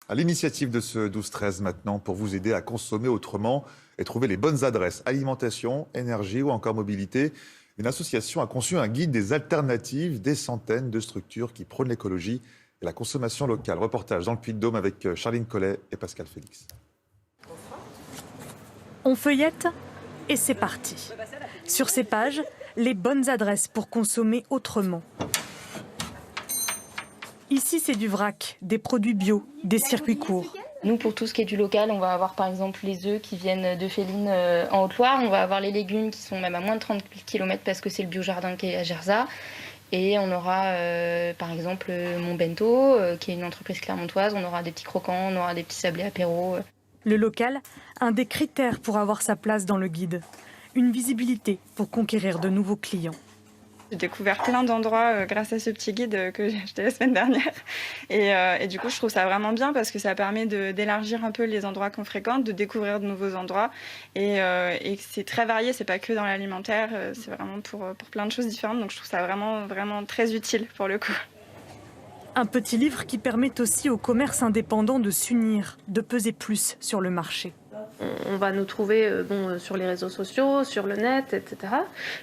À l'initiative de ce 12-13 maintenant pour vous aider à consommer autrement et trouver les bonnes adresses alimentation, énergie ou encore mobilité. Une association a conçu un guide des alternatives, des centaines de structures qui prônent l'écologie et la consommation locale. Reportage dans le Puy-de-Dôme avec Charline Collet et Pascal Félix. On feuillette et c'est parti. Sur ces pages, les bonnes adresses pour consommer autrement. Ici, c'est du vrac, des produits bio, des circuits courts. Nous, pour tout ce qui est du local, on va avoir par exemple les œufs qui viennent de Féline en Haute-Loire. On va avoir les légumes qui sont même à moins de 30 km parce que c'est le biojardin qui est à Gerza. Et on aura par exemple Mon Bento, qui est une entreprise clermontoise. On aura des petits croquants, on aura des petits sablés apéro. Le local, un des critères pour avoir sa place dans le guide. Une visibilité pour conquérir de nouveaux clients. J'ai découvert plein d'endroits grâce à ce petit guide que j'ai acheté la semaine dernière. Et du coup, je trouve ça vraiment bien parce que ça permet d'élargir un peu les endroits qu'on fréquente, de découvrir de nouveaux endroits. Et c'est très varié, c'est pas que dans l'alimentaire, c'est vraiment pour plein de choses différentes. Donc je trouve ça vraiment, vraiment très utile pour le coup. Un petit livre qui permet aussi aux commerces indépendants de s'unir, de peser plus sur le marché. On va nous trouver sur les réseaux sociaux, sur le net, etc.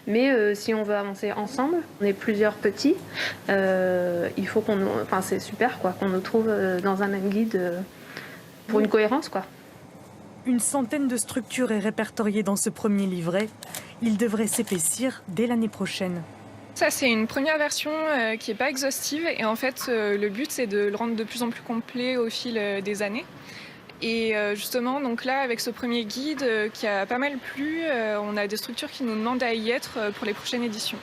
Mais si on veut avancer ensemble, on est plusieurs petits, il faut qu'on nous... Enfin, c'est super qu'on nous trouve dans un même guide pour une cohérence, quoi. Une centaine de structures est répertoriée dans ce premier livret. Il devrait s'épaissir dès l'année prochaine. Ça, c'est une première version qui n'est pas exhaustive. Et en fait, le but, c'est de le rendre de plus en plus complet au fil des années. Et justement, donc là, avec ce premier guide qui a pas mal plu, on a des structures qui nous demandent à y être pour les prochaines éditions.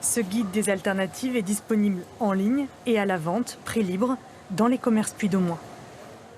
Ce guide des alternatives est disponible en ligne et à la vente, prix libre, dans les commerces puydômois.